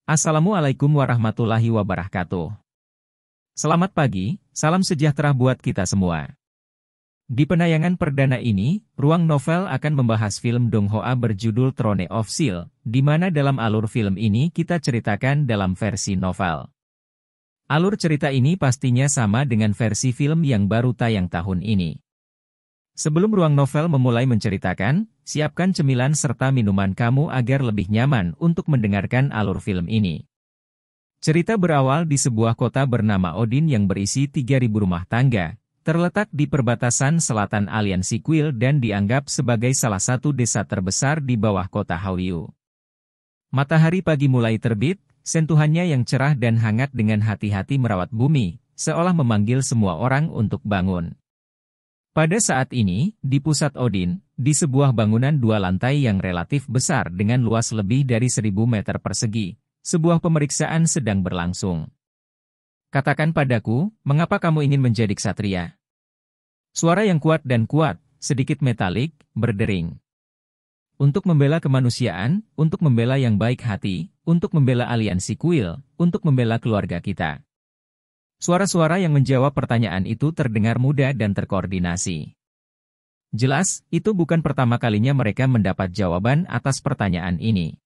Assalamualaikum warahmatullahi wabarakatuh. Selamat pagi, salam sejahtera buat kita semua. Di penayangan perdana ini, Ruang Novel akan membahas film Dong Hoa berjudul Throne of Steel, di mana dalam alur film ini kita ceritakan dalam versi novel. Alur cerita ini pastinya sama dengan versi film yang baru tayang tahun ini. Sebelum Ruang Novel memulai menceritakan, siapkan cemilan serta minuman kamu agar lebih nyaman untuk mendengarkan alur film ini. Cerita berawal di sebuah kota bernama Odin yang berisi 3.000 rumah tangga, terletak di perbatasan selatan aliansi Kuil dan dianggap sebagai salah satu desa terbesar di bawah kota Hallyu. Matahari pagi mulai terbit, sentuhannya yang cerah dan hangat dengan hati-hati merawat bumi, seolah memanggil semua orang untuk bangun. Pada saat ini, di pusat Odin, di sebuah bangunan 2 lantai yang relatif besar dengan luas lebih dari 1.000 meter persegi, sebuah pemeriksaan sedang berlangsung. Katakan padaku, mengapa kamu ingin menjadi ksatria? Suara yang kuat dan kuat, sedikit metalik, berdering. Untuk membela kemanusiaan, untuk membela yang baik hati, untuk membela aliansi Kuil, untuk membela keluarga kita. Suara-suara yang menjawab pertanyaan itu terdengar mudah dan terkoordinasi. Jelas, itu bukan pertama kalinya mereka mendapat jawaban atas pertanyaan ini.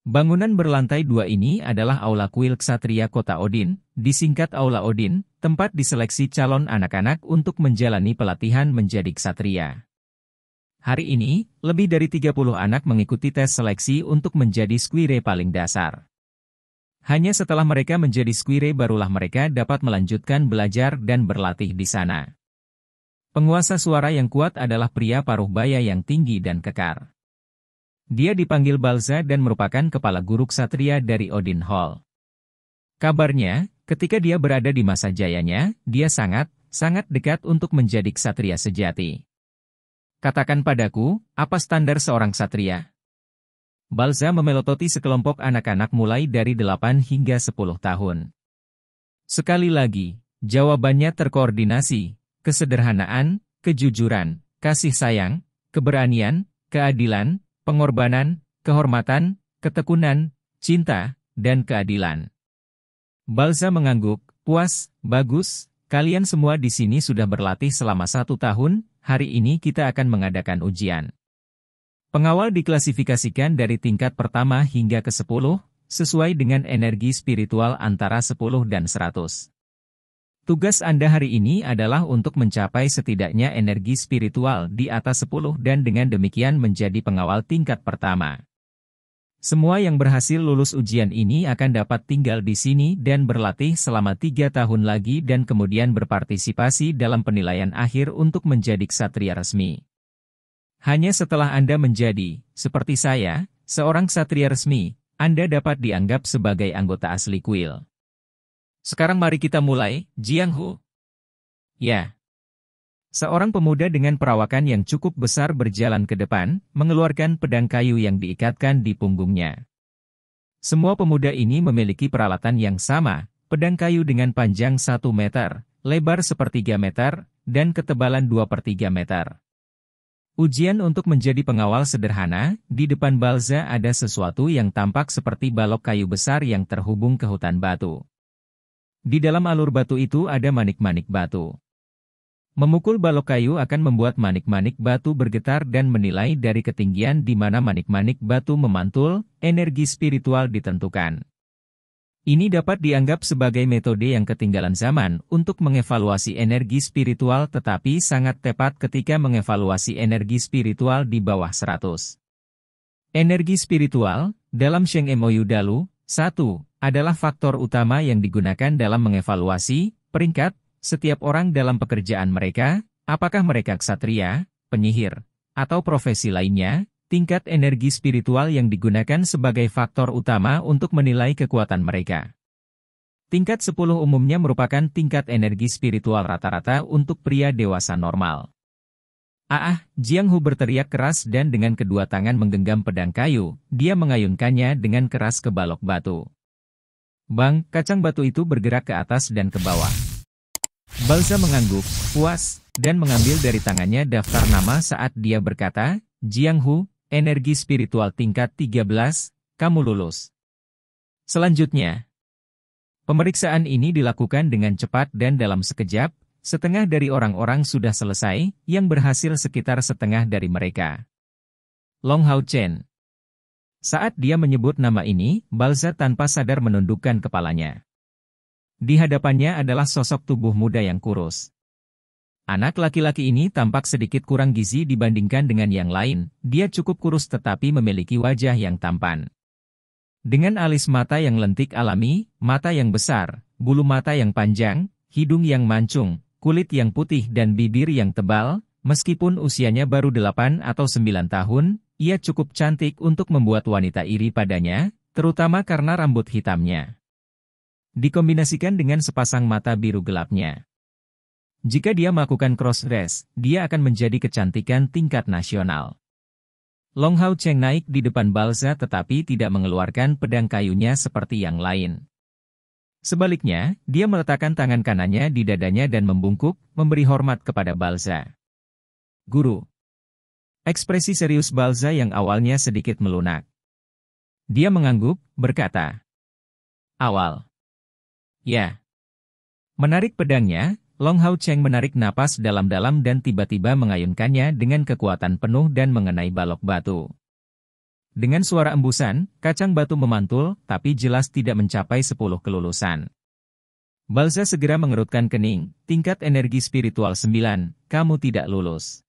Bangunan berlantai 2 ini adalah Aula Kuil Ksatria Kota Odin, disingkat Aula Odin, tempat diseleksi calon anak-anak untuk menjalani pelatihan menjadi ksatria. Hari ini, lebih dari 30 anak mengikuti tes seleksi untuk menjadi squire paling dasar. Hanya setelah mereka menjadi squire barulah mereka dapat melanjutkan belajar dan berlatih di sana. Penguasa suara yang kuat adalah pria paruh baya yang tinggi dan kekar. Dia dipanggil Balza dan merupakan kepala guru ksatria dari Odin Hall. Kabarnya, ketika dia berada di masa jayanya, dia sangat dekat untuk menjadi ksatria sejati. Katakan padaku, apa standar seorang ksatria? Balza memelototi sekelompok anak-anak mulai dari 8 hingga 10 tahun. Sekali lagi, jawabannya terkoordinasi, kesederhanaan, kejujuran, kasih sayang, keberanian, keadilan, pengorbanan, kehormatan, ketekunan, cinta, dan keadilan. Balza mengangguk, puas, bagus, kalian semua di sini sudah berlatih selama 1 tahun, hari ini kita akan mengadakan ujian. Pengawal diklasifikasikan dari tingkat pertama hingga ke-10, sesuai dengan energi spiritual antara 10 dan 100. Tugas Anda hari ini adalah untuk mencapai setidaknya energi spiritual di atas 10 dan dengan demikian menjadi pengawal tingkat pertama. Semua yang berhasil lulus ujian ini akan dapat tinggal di sini dan berlatih selama 3 tahun lagi dan kemudian berpartisipasi dalam penilaian akhir untuk menjadi ksatria resmi. Hanya setelah Anda menjadi, seperti saya, seorang ksatria resmi, Anda dapat dianggap sebagai anggota asli Kuil. Sekarang mari kita mulai, Jiang Hu. Ya. Seorang pemuda dengan perawakan yang cukup besar berjalan ke depan, mengeluarkan pedang kayu yang diikatkan di punggungnya. Semua pemuda ini memiliki peralatan yang sama, pedang kayu dengan panjang 1 meter, lebar 1/3 meter, dan ketebalan 2/3 meter. Ujian untuk menjadi pengawal sederhana, di depan Balza ada sesuatu yang tampak seperti balok kayu besar yang terhubung ke hutan batu. Di dalam alur batu itu ada manik-manik batu. Memukul balok kayu akan membuat manik-manik batu bergetar dan menilai dari ketinggian di mana manik-manik batu memantul, energi spiritual ditentukan. Ini dapat dianggap sebagai metode yang ketinggalan zaman untuk mengevaluasi energi spiritual tetapi sangat tepat ketika mengevaluasi energi spiritual di bawah 100. Energi spiritual, dalam Sheng Mou Dalu, 1, adalah faktor utama yang digunakan dalam mengevaluasi, peringkat, setiap orang dalam pekerjaan mereka, apakah mereka ksatria, penyihir, atau profesi lainnya. Tingkat energi spiritual yang digunakan sebagai faktor utama untuk menilai kekuatan mereka. Tingkat 10 umumnya merupakan tingkat energi spiritual rata-rata untuk pria dewasa normal. Jiang Hu berteriak keras dan dengan kedua tangan menggenggam pedang kayu, dia mengayunkannya dengan keras ke balok batu. Bang, kacang batu itu bergerak ke atas dan ke bawah. Balza mengangguk, puas, dan mengambil dari tangannya daftar nama saat dia berkata, Jiang Hu, energi spiritual tingkat 13, kamu lulus. Selanjutnya, pemeriksaan ini dilakukan dengan cepat dan dalam sekejap, setengah dari orang-orang sudah selesai, yang berhasil sekitar setengah dari mereka. Long Hao Chen. Saat dia menyebut nama ini, Balza tanpa sadar menundukkan kepalanya. Di hadapannya adalah sosok tubuh muda yang kurus. Anak laki-laki ini tampak sedikit kurang gizi dibandingkan dengan yang lain, dia cukup kurus tetapi memiliki wajah yang tampan. Dengan alis mata yang lentik alami, mata yang besar, bulu mata yang panjang, hidung yang mancung, kulit yang putih dan bibir yang tebal, meskipun usianya baru 8 atau 9 tahun, ia cukup cantik untuk membuat wanita iri padanya, terutama karena rambut hitamnya. Dikombinasikan dengan sepasang mata biru gelapnya. Jika dia melakukan cross-dress, dia akan menjadi kecantikan tingkat nasional. Long Hao Chen naik di depan Balza tetapi tidak mengeluarkan pedang kayunya seperti yang lain. Sebaliknya, dia meletakkan tangan kanannya di dadanya dan membungkuk, memberi hormat kepada Balza. Guru. Ekspresi serius Balza yang awalnya sedikit melunak. Dia mengangguk, berkata, "Awal." Ya. Menarik pedangnya, Long Hao Chen menarik napas dalam-dalam dan tiba-tiba mengayunkannya dengan kekuatan penuh dan mengenai balok batu. Dengan suara embusan, kacang batu memantul, tapi jelas tidak mencapai 10 kelulusan. Balza segera mengerutkan kening, tingkat energi spiritual 9, kamu tidak lulus.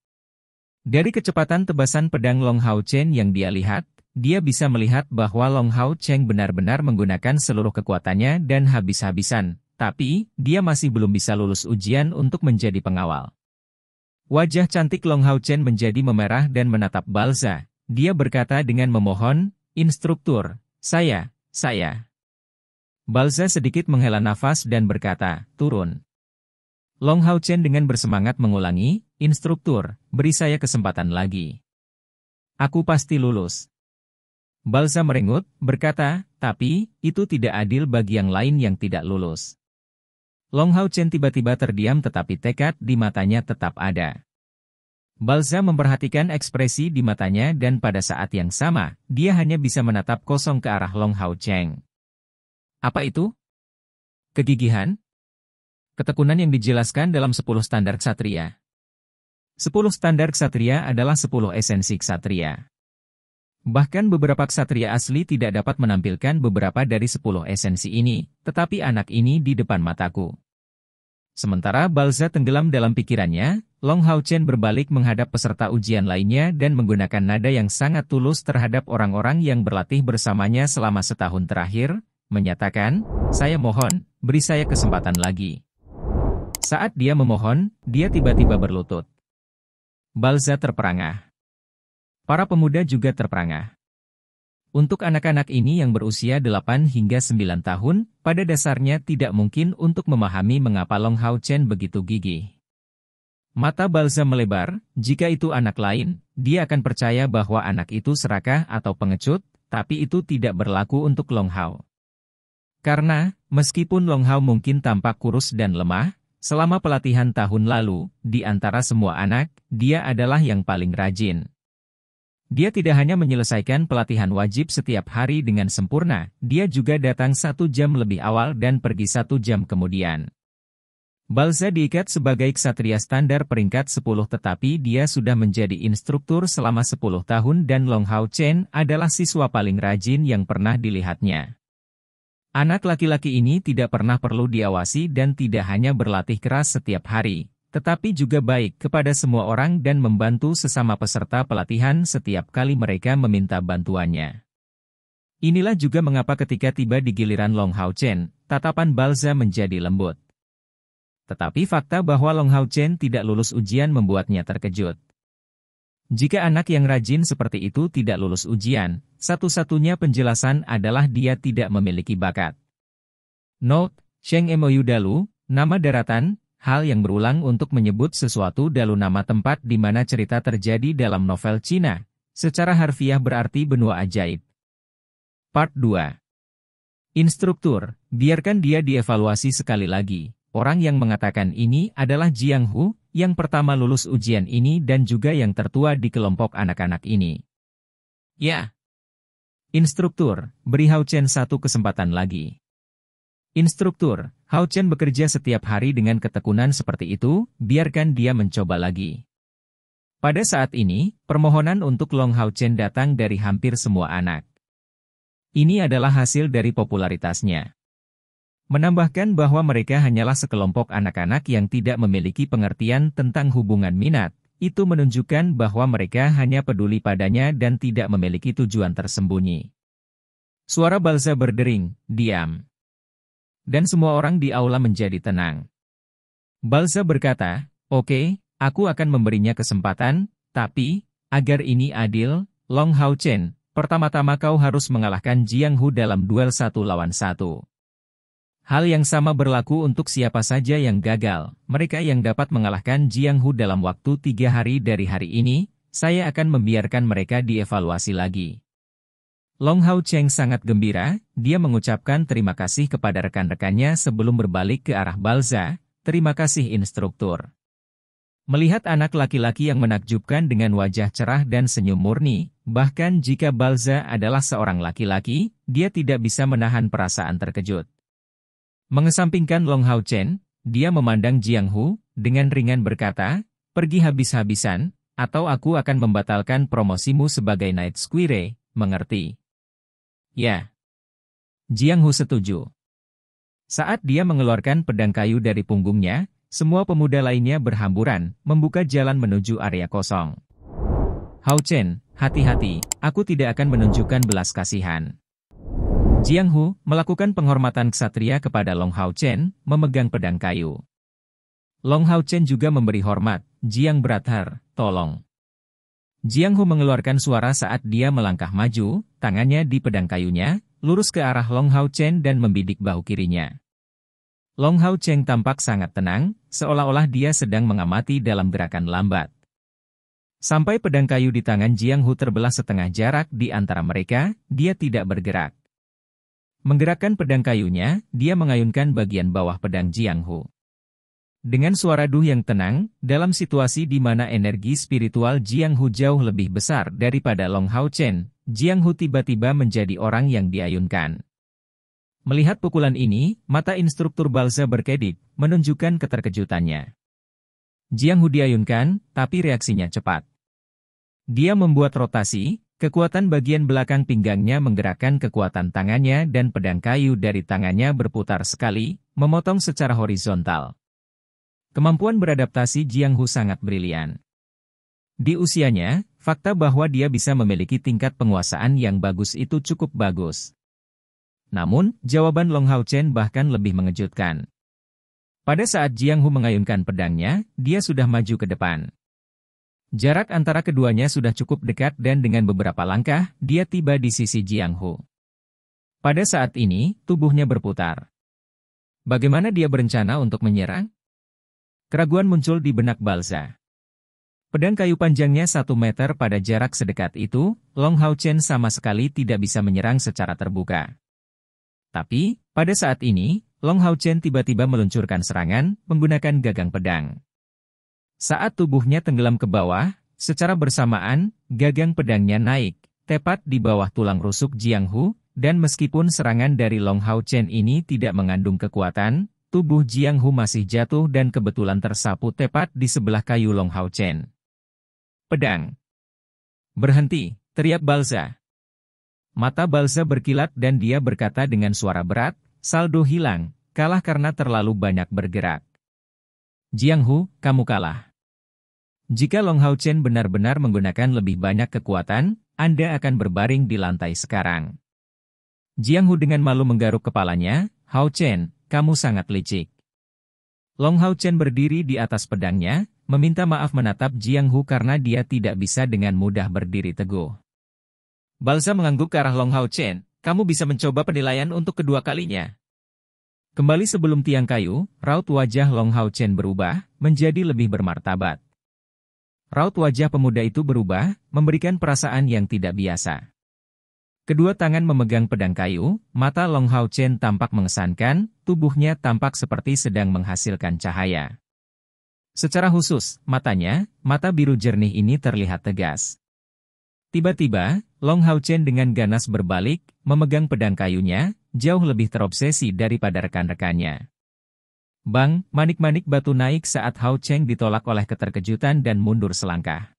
Dari kecepatan tebasan pedang Long Hao Chen yang dia lihat, dia bisa melihat bahwa Long Hao Chen benar-benar menggunakan seluruh kekuatannya dan habis-habisan. Tapi, dia masih belum bisa lulus ujian untuk menjadi pengawal. Wajah cantik Long Hao Chen menjadi memerah dan menatap Balza. Dia berkata dengan memohon, "Instruktur, saya. Balza sedikit menghela nafas dan berkata, "Turun." Long Hao Chen dengan bersemangat mengulangi, "Instruktur, beri saya kesempatan lagi. Aku pasti lulus." Balza merengut, berkata, "Tapi, itu tidak adil bagi yang lain yang tidak lulus." Long Hao Chen tiba-tiba terdiam tetapi tekad di matanya tetap ada. Balza memperhatikan ekspresi di matanya dan pada saat yang sama, dia hanya bisa menatap kosong ke arah Long Hao Chen. Apa itu? Kegigihan? Ketekunan yang dijelaskan dalam 10 standar ksatria. 10 standar ksatria adalah 10 esensi ksatria. Bahkan beberapa ksatria asli tidak dapat menampilkan beberapa dari 10 esensi ini, tetapi anak ini di depan mataku. Sementara Balza tenggelam dalam pikirannya, Long Hao Chen berbalik menghadap peserta ujian lainnya dan menggunakan nada yang sangat tulus terhadap orang-orang yang berlatih bersamanya selama setahun terakhir, menyatakan, "Saya mohon, beri saya kesempatan lagi." Saat dia memohon, dia tiba-tiba berlutut. Balza terperangah. Para pemuda juga terperangah. Untuk anak-anak ini yang berusia 8 hingga 9 tahun, pada dasarnya tidak mungkin untuk memahami mengapa Long Hao Chen begitu gigih. Mata Balza melebar, jika itu anak lain, dia akan percaya bahwa anak itu serakah atau pengecut, tapi itu tidak berlaku untuk Long Hao. Karena, meskipun Long Hao mungkin tampak kurus dan lemah, selama pelatihan tahun lalu, di antara semua anak, dia adalah yang paling rajin. Dia tidak hanya menyelesaikan pelatihan wajib setiap hari dengan sempurna, dia juga datang 1 jam lebih awal dan pergi 1 jam kemudian. Balza diikat sebagai ksatria standar peringkat 10 tetapi dia sudah menjadi instruktur selama 10 tahun dan Long Hao Chen adalah siswa paling rajin yang pernah dilihatnya. Anak laki-laki ini tidak pernah perlu diawasi dan tidak hanya berlatih keras setiap hari, tetapi juga baik kepada semua orang dan membantu sesama peserta pelatihan setiap kali mereka meminta bantuannya. Inilah juga mengapa ketika tiba di giliran Long Hao Chen, tatapan Balza menjadi lembut. Tetapi fakta bahwa Long Hao Chen tidak lulus ujian membuatnya terkejut. Jika anak yang rajin seperti itu tidak lulus ujian, satu-satunya penjelasan adalah dia tidak memiliki bakat. Note, Sheng Mou Dalu, nama daratan, hal yang berulang untuk menyebut sesuatu dalu nama tempat di mana cerita terjadi dalam novel Cina. Secara harfiah berarti benua ajaib. Part 2. Instruktur, biarkan dia dievaluasi sekali lagi. Orang yang mengatakan ini adalah Jiang Hu, yang pertama lulus ujian ini dan juga yang tertua di kelompok anak-anak ini. Ya. Instruktur, beri Hao Chen satu kesempatan lagi. Instruktur, Hao Chen bekerja setiap hari dengan ketekunan seperti itu, biarkan dia mencoba lagi. Pada saat ini, permohonan untuk Long Hao Chen datang dari hampir semua anak. Ini adalah hasil dari popularitasnya. Menambahkan bahwa mereka hanyalah sekelompok anak-anak yang tidak memiliki pengertian tentang hubungan minat, itu menunjukkan bahwa mereka hanya peduli padanya dan tidak memiliki tujuan tersembunyi. Suara Balza berdering, diam. Dan semua orang di aula menjadi tenang. Balza berkata, "Oke, aku akan memberinya kesempatan, tapi, agar ini adil, Long Hao Chen, pertama-tama kau harus mengalahkan Jiang Hu dalam duel 1 lawan 1. Hal yang sama berlaku untuk siapa saja yang gagal. Mereka yang dapat mengalahkan Jiang Hu dalam waktu 3 hari dari hari ini, saya akan membiarkan mereka dievaluasi lagi." Long Hao Chen sangat gembira, dia mengucapkan terima kasih kepada rekan-rekannya sebelum berbalik ke arah Balza. "Terima kasih instruktur." Melihat anak laki-laki yang menakjubkan dengan wajah cerah dan senyum murni, bahkan jika Balza adalah seorang laki-laki, dia tidak bisa menahan perasaan terkejut. Mengesampingkan Long Hao Chen, dia memandang Jiang Hu, dengan ringan berkata, "Pergi habis-habisan, atau aku akan membatalkan promosimu sebagai Night Squire, mengerti?" "Ya." Jiang Hu setuju. Saat dia mengeluarkan pedang kayu dari punggungnya, semua pemuda lainnya berhamburan, membuka jalan menuju area kosong. "Hao Chen, hati-hati, aku tidak akan menunjukkan belas kasihan." Jiang Hu melakukan penghormatan ksatria kepada Long Hao Chen, memegang pedang kayu. Long Hao Chen juga memberi hormat, "Jiang Brother, tolong." Jiang Hu mengeluarkan suara saat dia melangkah maju, tangannya di pedang kayunya, lurus ke arah Long Hao Chen dan membidik bahu kirinya. Long Hao Chen tampak sangat tenang, seolah-olah dia sedang mengamati dalam gerakan lambat. Sampai pedang kayu di tangan Jiang Hu terbelah setengah jarak di antara mereka, dia tidak bergerak. Menggerakkan pedang kayunya, dia mengayunkan bagian bawah pedang Jiang Hu. Dengan suara duh yang tenang, dalam situasi di mana energi spiritual Jiang Hu jauh lebih besar daripada Long Hao Chen, Jiang Hu tiba-tiba menjadi orang yang diayunkan. Melihat pukulan ini, mata instruktur Balza berkedip, menunjukkan keterkejutannya. Jiang Hu diayunkan, tapi reaksinya cepat. Dia membuat rotasi. Kekuatan bagian belakang pinggangnya menggerakkan kekuatan tangannya dan pedang kayu dari tangannya berputar sekali, memotong secara horizontal. Kemampuan beradaptasi Jiang Hu sangat brilian. Di usianya, fakta bahwa dia bisa memiliki tingkat penguasaan yang bagus itu cukup bagus. Namun, jawaban Long Hao Chen bahkan lebih mengejutkan. Pada saat Jiang Hu mengayunkan pedangnya, dia sudah maju ke depan. Jarak antara keduanya sudah cukup dekat dan dengan beberapa langkah, dia tiba di sisi Jiang Hu. Pada saat ini, tubuhnya berputar. Bagaimana dia berencana untuk menyerang? Keraguan muncul di benak Balza. Pedang kayu panjangnya 1 meter pada jarak sedekat itu, Long Hao Chen sama sekali tidak bisa menyerang secara terbuka. Tapi, pada saat ini, Long Hao Chen tiba-tiba meluncurkan serangan, menggunakan gagang pedang. Saat tubuhnya tenggelam ke bawah, secara bersamaan, gagang pedangnya naik, tepat di bawah tulang rusuk Jiang Hu, dan meskipun serangan dari Long Hao Chen ini tidak mengandung kekuatan, tubuh Jiang Hu masih jatuh dan kebetulan tersapu tepat di sebelah kayu Long Hao Chen. "Pedang! Berhenti!" teriak Balza. Mata Balza berkilat dan dia berkata dengan suara berat, "Saldo hilang, kalah karena terlalu banyak bergerak." "Jiang Hu, kamu kalah. Jika Long Hao Chen benar-benar menggunakan lebih banyak kekuatan, Anda akan berbaring di lantai sekarang." Jiang Hu dengan malu menggaruk kepalanya, "Hao Chen, kamu sangat licik." Long Hao Chen berdiri di atas pedangnya, meminta maaf menatap Jiang Hu karena dia tidak bisa dengan mudah berdiri teguh. Balza mengangguk ke arah Long Hao Chen, "Kamu bisa mencoba penilaian untuk kedua kalinya." Kembali sebelum tiang kayu, raut wajah Long Hao Chen berubah, menjadi lebih bermartabat. Raut wajah pemuda itu berubah, memberikan perasaan yang tidak biasa. Kedua tangan memegang pedang kayu, mata Long Hao Chen tampak mengesankan, tubuhnya tampak seperti sedang menghasilkan cahaya. Secara khusus, mata biru jernih ini terlihat tegas. Tiba-tiba, Long Hao Chen dengan ganas berbalik, memegang pedang kayunya, jauh lebih terobsesi daripada rekan-rekannya. Bang, manik-manik batu naik saat Hao Cheng ditolak oleh keterkejutan dan mundur selangkah.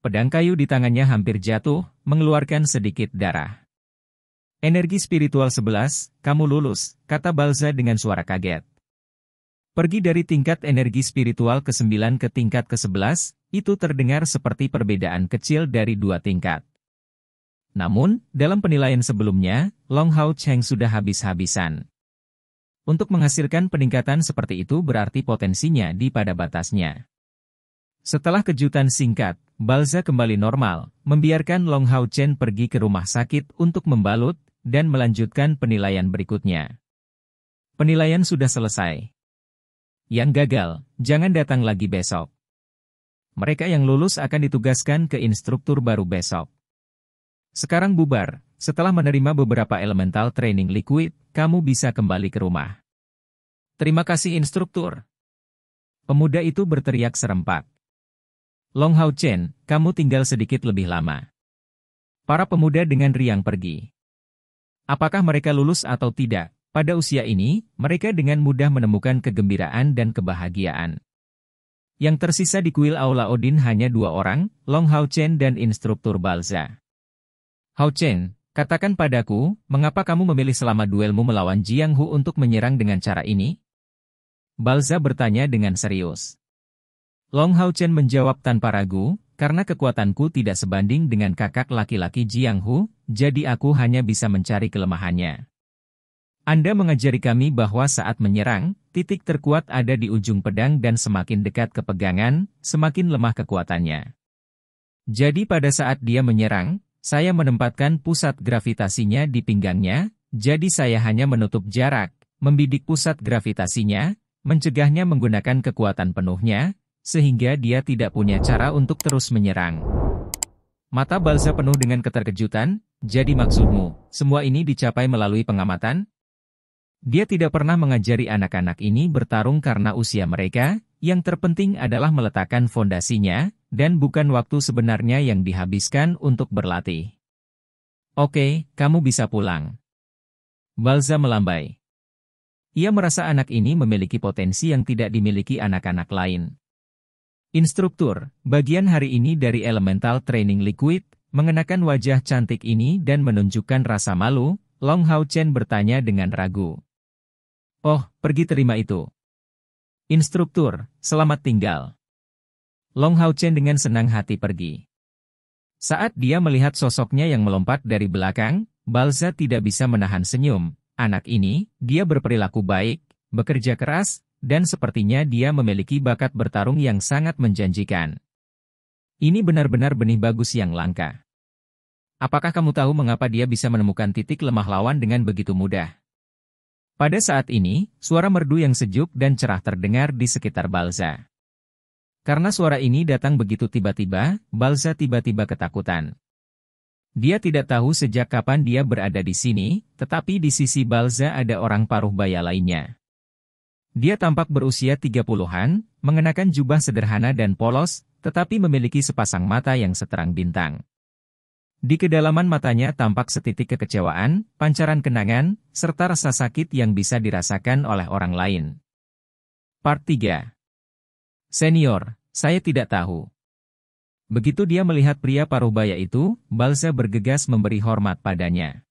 Pedang kayu di tangannya hampir jatuh, mengeluarkan sedikit darah. Energi spiritual 11, kamu lulus, kata Balza dengan suara kaget. Pergi dari tingkat energi spiritual ke-9 ke tingkat ke-11, itu terdengar seperti perbedaan kecil dari 2 tingkat. Namun, dalam penilaian sebelumnya, Long Hao Cheng sudah habis-habisan. Untuk menghasilkan peningkatan seperti itu berarti potensinya di pada batasnya. Setelah kejutan singkat, Balza kembali normal, membiarkan Long Hao Chen pergi ke rumah sakit untuk membalut, dan melanjutkan penilaian berikutnya. Penilaian sudah selesai. Yang gagal, jangan datang lagi besok. Mereka yang lulus akan ditugaskan ke instruktur baru besok. Sekarang bubar, setelah menerima beberapa elemental training liquid, kamu bisa kembali ke rumah. Terima kasih instruktur. Pemuda itu berteriak serempak. Long Hao Chen, kamu tinggal sedikit lebih lama. Para pemuda dengan riang pergi. Apakah mereka lulus atau tidak? Pada usia ini, mereka dengan mudah menemukan kegembiraan dan kebahagiaan. Yang tersisa di kuil Aula Odin hanya 2 orang, Long Hao Chen dan instruktur Balza. Hao Chen, katakan padaku, mengapa kamu memilih selama duelmu melawan Jiang Hu untuk menyerang dengan cara ini? Balza bertanya dengan serius. Long Hao Chen menjawab tanpa ragu, karena kekuatanku tidak sebanding dengan kakak laki-laki Jiang Hu, jadi aku hanya bisa mencari kelemahannya. Anda mengajari kami bahwa saat menyerang, titik terkuat ada di ujung pedang dan semakin dekat ke pegangan, semakin lemah kekuatannya. Jadi pada saat dia menyerang, saya menempatkan pusat gravitasinya di pinggangnya, jadi saya hanya menutup jarak, membidik pusat gravitasinya, mencegahnya menggunakan kekuatan penuhnya, sehingga dia tidak punya cara untuk terus menyerang. Mata Balza penuh dengan keterkejutan, jadi maksudmu, semua ini dicapai melalui pengamatan? Dia tidak pernah mengajari anak-anak ini bertarung karena usia mereka, yang terpenting adalah meletakkan fondasinya, dan bukan waktu sebenarnya yang dihabiskan untuk berlatih. Oke, kamu bisa pulang. Balza melambai. Ia merasa anak ini memiliki potensi yang tidak dimiliki anak-anak lain. Instruktur, bagian hari ini dari Elemental Training Liquid, mengenakan wajah cantik ini dan menunjukkan rasa malu, Long Hao Chen bertanya dengan ragu. Oh, pergi terima itu. Instruktur, selamat tinggal. Long Hao Chen dengan senang hati pergi. Saat dia melihat sosoknya yang melompat dari belakang, Balza tidak bisa menahan senyum. Anak ini, dia berperilaku baik, bekerja keras, dan sepertinya dia memiliki bakat bertarung yang sangat menjanjikan. Ini benar-benar benih bagus yang langka. Apakah kamu tahu mengapa dia bisa menemukan titik lemah lawan dengan begitu mudah? Pada saat ini, suara merdu yang sejuk dan cerah terdengar di sekitar Balza. Karena suara ini datang begitu tiba-tiba, Balza tiba-tiba ketakutan. Dia tidak tahu sejak kapan dia berada di sini, tetapi di sisi Balza ada orang paruh baya lainnya. Dia tampak berusia 30-an, mengenakan jubah sederhana dan polos, tetapi memiliki sepasang mata yang seterang bintang. Di kedalaman matanya tampak setitik kekecewaan, pancaran kenangan, serta rasa sakit yang bisa dirasakan oleh orang lain. Part 3. Senior, saya tidak tahu. Begitu dia melihat pria paruhbaya itu, Balza bergegas memberi hormat padanya.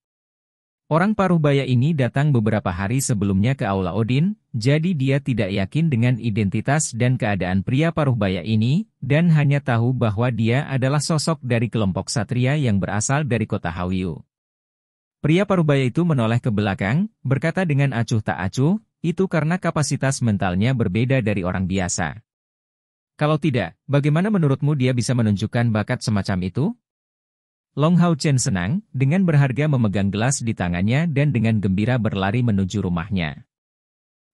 Orang paruhbaya ini datang beberapa hari sebelumnya ke Aula Odin, jadi dia tidak yakin dengan identitas dan keadaan pria paruhbaya ini, dan hanya tahu bahwa dia adalah sosok dari kelompok satria yang berasal dari kota Hawyu. Pria paruhbaya itu menoleh ke belakang, berkata dengan acuh tak acuh, itu karena kapasitas mentalnya berbeda dari orang biasa. Kalau tidak, bagaimana menurutmu dia bisa menunjukkan bakat semacam itu? Long Hao Chen senang, dengan berharga memegang gelas di tangannya dan dengan gembira berlari menuju rumahnya.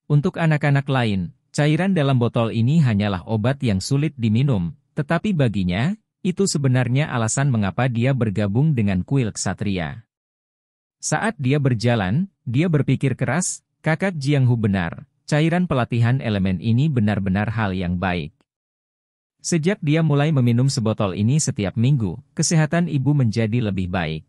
Untuk anak-anak lain, cairan dalam botol ini hanyalah obat yang sulit diminum, tetapi baginya, itu sebenarnya alasan mengapa dia bergabung dengan kuil ksatria. Saat dia berjalan, dia berpikir keras, kakak Jiang Hu benar, cairan pelatihan elemen ini benar-benar hal yang baik. Sejak dia mulai meminum sebotol ini setiap minggu, kesehatan ibu menjadi lebih baik.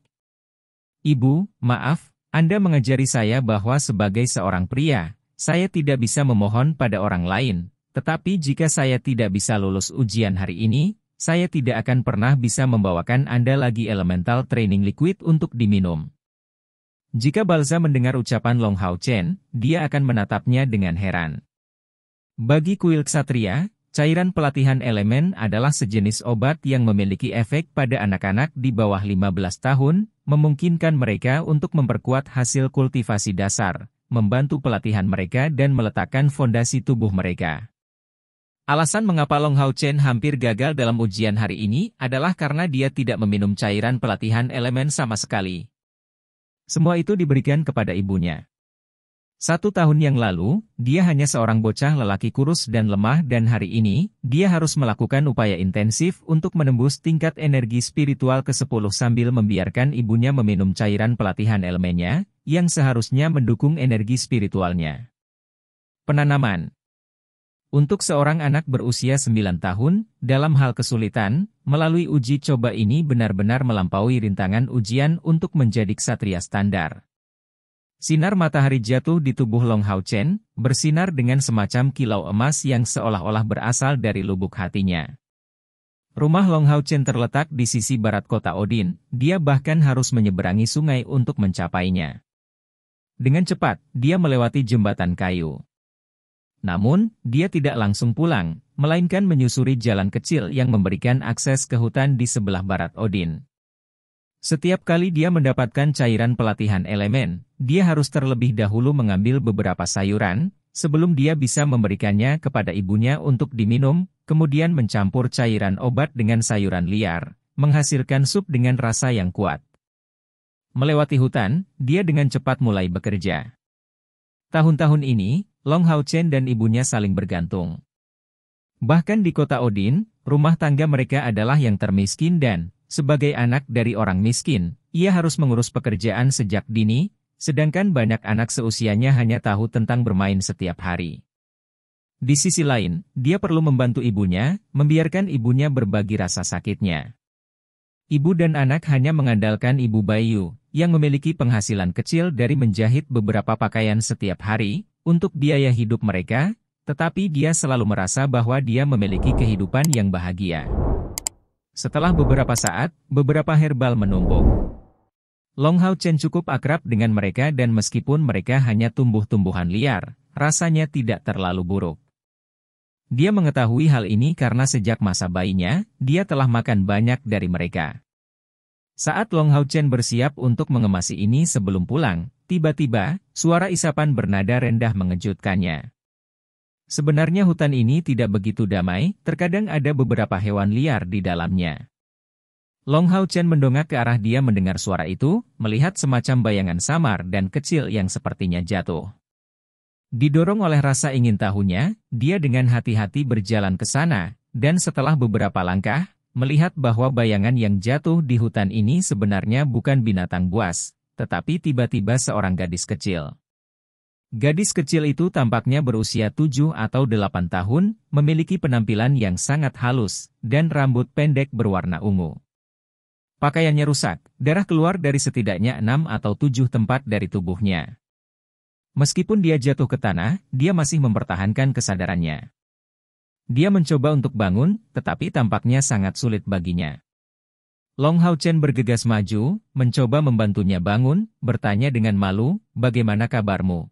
Ibu, maaf, Anda mengajari saya bahwa sebagai seorang pria, saya tidak bisa memohon pada orang lain, tetapi jika saya tidak bisa lulus ujian hari ini, saya tidak akan pernah bisa membawakan Anda lagi elemental training liquid untuk diminum. Jika Balza mendengar ucapan Long Hao Chen, dia akan menatapnya dengan heran. Bagi kuil ksatria, cairan pelatihan elemen adalah sejenis obat yang memiliki efek pada anak-anak di bawah 15 tahun, memungkinkan mereka untuk memperkuat hasil kultivasi dasar, membantu pelatihan mereka dan meletakkan fondasi tubuh mereka. Alasan mengapa Long Hao Chen hampir gagal dalam ujian hari ini adalah karena dia tidak meminum cairan pelatihan elemen sama sekali. Semua itu diberikan kepada ibunya. 1 tahun yang lalu, dia hanya seorang bocah lelaki kurus dan lemah dan hari ini, dia harus melakukan upaya intensif untuk menembus tingkat energi spiritual ke-10 sambil membiarkan ibunya meminum cairan pelatihan elemennya, yang seharusnya mendukung energi spiritualnya. Penanaman. Untuk seorang anak berusia 9 tahun, dalam hal kesulitan, melalui uji coba ini benar-benar melampaui rintangan ujian untuk menjadi ksatria standar. Sinar matahari jatuh di tubuh Long Hao Chen, bersinar dengan semacam kilau emas yang seolah-olah berasal dari lubuk hatinya. Rumah Long Hao Chen terletak di sisi barat kota Odin, dia bahkan harus menyeberangi sungai untuk mencapainya. Dengan cepat, dia melewati jembatan kayu. Namun, dia tidak langsung pulang, melainkan menyusuri jalan kecil yang memberikan akses ke hutan di sebelah barat Odin. Setiap kali dia mendapatkan cairan pelatihan elemen, dia harus terlebih dahulu mengambil beberapa sayuran, sebelum dia bisa memberikannya kepada ibunya untuk diminum, kemudian mencampur cairan obat dengan sayuran liar, menghasilkan sup dengan rasa yang kuat. Melewati hutan, dia dengan cepat mulai bekerja. Tahun-tahun ini, Long Hao Chen dan ibunya saling bergantung. Bahkan di kota Odin, rumah tangga mereka adalah yang termiskin dan, sebagai anak dari orang miskin, ia harus mengurus pekerjaan sejak dini, sedangkan banyak anak seusianya hanya tahu tentang bermain setiap hari. Di sisi lain, dia perlu membantu ibunya, membiarkan ibunya berbagi rasa sakitnya. Ibu dan anak hanya mengandalkan Ibu Bayu, yang memiliki penghasilan kecil dari menjahit beberapa pakaian setiap hari, untuk biaya hidup mereka, tetapi dia selalu merasa bahwa dia memiliki kehidupan yang bahagia. Setelah beberapa saat, beberapa herbal menumpuk. Long Hao Chen cukup akrab dengan mereka dan meskipun mereka hanya tumbuh-tumbuhan liar, rasanya tidak terlalu buruk. Dia mengetahui hal ini karena sejak masa bayinya, dia telah makan banyak dari mereka. Saat Long Hao Chen bersiap untuk mengemasi ini sebelum pulang, tiba-tiba, suara isapan bernada rendah mengejutkannya. Sebenarnya hutan ini tidak begitu damai, terkadang ada beberapa hewan liar di dalamnya. Long Hao Chen mendongak ke arah dia mendengar suara itu, melihat semacam bayangan samar dan kecil yang sepertinya jatuh. Didorong oleh rasa ingin tahunya, dia dengan hati-hati berjalan ke sana, dan setelah beberapa langkah, melihat bahwa bayangan yang jatuh di hutan ini sebenarnya bukan binatang buas, tetapi tiba-tiba seorang gadis kecil. Gadis kecil itu tampaknya berusia 7 atau 8 tahun, memiliki penampilan yang sangat halus, dan rambut pendek berwarna ungu. Pakaiannya rusak, darah keluar dari setidaknya 6 atau 7 tempat dari tubuhnya. Meskipun dia jatuh ke tanah, dia masih mempertahankan kesadarannya. Dia mencoba untuk bangun, tetapi tampaknya sangat sulit baginya. Long Hao Chen bergegas maju, mencoba membantunya bangun, bertanya dengan malu, "Bagaimana kabarmu?"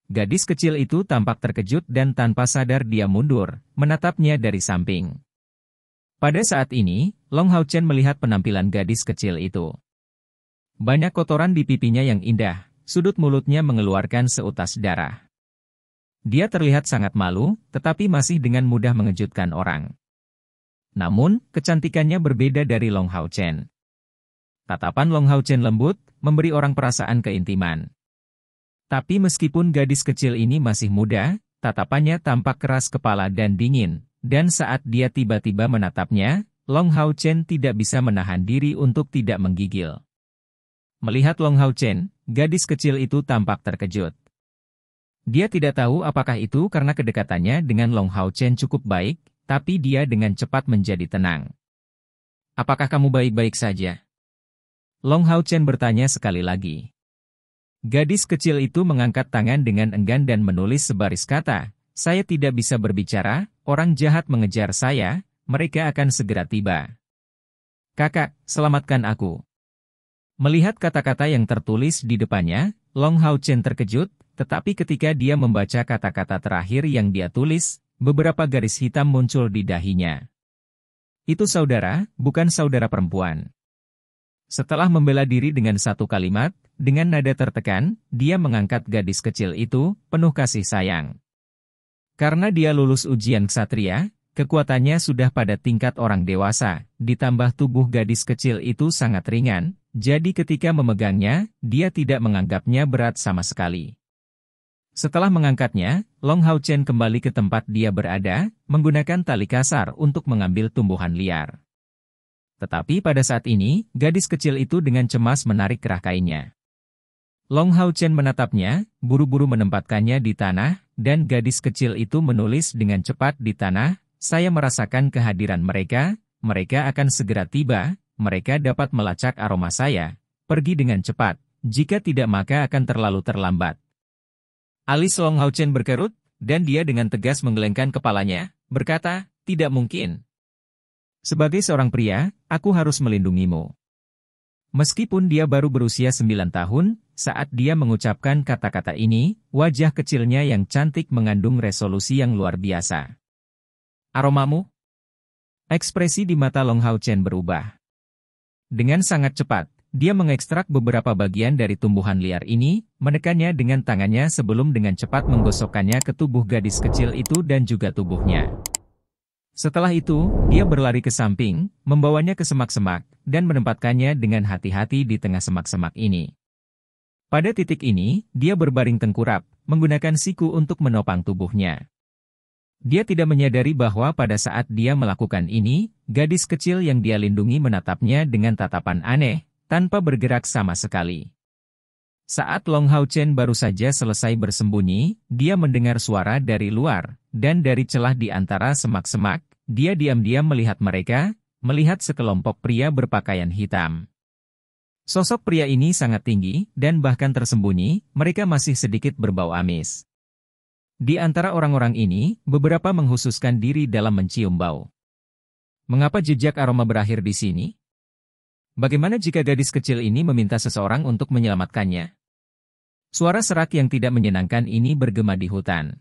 Gadis kecil itu tampak terkejut dan tanpa sadar dia mundur, menatapnya dari samping. Pada saat ini, Long Hao Chen melihat penampilan gadis kecil itu. Banyak kotoran di pipinya yang indah, sudut mulutnya mengeluarkan seutas darah. Dia terlihat sangat malu, tetapi masih dengan mudah mengejutkan orang. Namun, kecantikannya berbeda dari Long Hao Chen. Tatapan Long Hao Chen lembut, memberi orang perasaan keintiman. Tapi meskipun gadis kecil ini masih muda, tatapannya tampak keras kepala dan dingin, dan saat dia tiba-tiba menatapnya, Long Hao Chen tidak bisa menahan diri untuk tidak menggigil. Melihat Long Hao Chen, gadis kecil itu tampak terkejut. Dia tidak tahu apakah itu karena kedekatannya dengan Long Hao Chen cukup baik, tapi dia dengan cepat menjadi tenang. "Apakah kamu baik-baik saja?" Long Hao Chen bertanya sekali lagi. Gadis kecil itu mengangkat tangan dengan enggan dan menulis sebaris kata, "Saya tidak bisa berbicara, orang jahat mengejar saya, mereka akan segera tiba. Kakak, selamatkan aku." Melihat kata-kata yang tertulis di depannya, Long Hao Chen terkejut, tetapi ketika dia membaca kata-kata terakhir yang dia tulis, beberapa garis hitam muncul di dahinya. "Itu saudara, bukan saudara perempuan." Setelah membela diri dengan satu kalimat, dengan nada tertekan, dia mengangkat gadis kecil itu, penuh kasih sayang. Karena dia lulus ujian ksatria, kekuatannya sudah pada tingkat orang dewasa, ditambah tubuh gadis kecil itu sangat ringan, jadi ketika memegangnya, dia tidak menganggapnya berat sama sekali. Setelah mengangkatnya, Long Hao Chen kembali ke tempat dia berada, menggunakan tali kasar untuk mengambil tumbuhan liar. Tetapi pada saat ini, gadis kecil itu dengan cemas menarik kerah kainnya. Long Hao Chen menatapnya, buru-buru menempatkannya di tanah, dan gadis kecil itu menulis dengan cepat di tanah, "Saya merasakan kehadiran mereka, mereka akan segera tiba, mereka dapat melacak aroma saya. Pergi dengan cepat, jika tidak maka akan terlalu terlambat." Alis Long Hao Chen berkerut, dan dia dengan tegas menggelengkan kepalanya, berkata, "Tidak mungkin. Sebagai seorang pria, aku harus melindungimu." Meskipun dia baru berusia 9 tahun, saat dia mengucapkan kata-kata ini, wajah kecilnya yang cantik mengandung resolusi yang luar biasa. "Aromamu?" Ekspresi di mata Long Hao Chen berubah. Dengan sangat cepat, dia mengekstrak beberapa bagian dari tumbuhan liar ini, menekannya dengan tangannya sebelum dengan cepat menggosokkannya ke tubuh gadis kecil itu dan juga tubuhnya. Setelah itu, dia berlari ke samping, membawanya ke semak-semak, dan menempatkannya dengan hati-hati di tengah semak-semak ini. Pada titik ini, dia berbaring tengkurap, menggunakan siku untuk menopang tubuhnya. Dia tidak menyadari bahwa pada saat dia melakukan ini, gadis kecil yang dia lindungi menatapnya dengan tatapan aneh, tanpa bergerak sama sekali. Saat Long Hao Chen baru saja selesai bersembunyi, dia mendengar suara dari luar, dan dari celah di antara semak-semak, dia diam-diam melihat mereka, melihat sekelompok pria berpakaian hitam. Sosok pria ini sangat tinggi, dan bahkan tersembunyi, mereka masih sedikit berbau amis. Di antara orang-orang ini, beberapa menghususkan diri dalam mencium bau. Mengapa jejak aroma berakhir di sini? Bagaimana jika gadis kecil ini meminta seseorang untuk menyelamatkannya? Suara serak yang tidak menyenangkan ini bergema di hutan.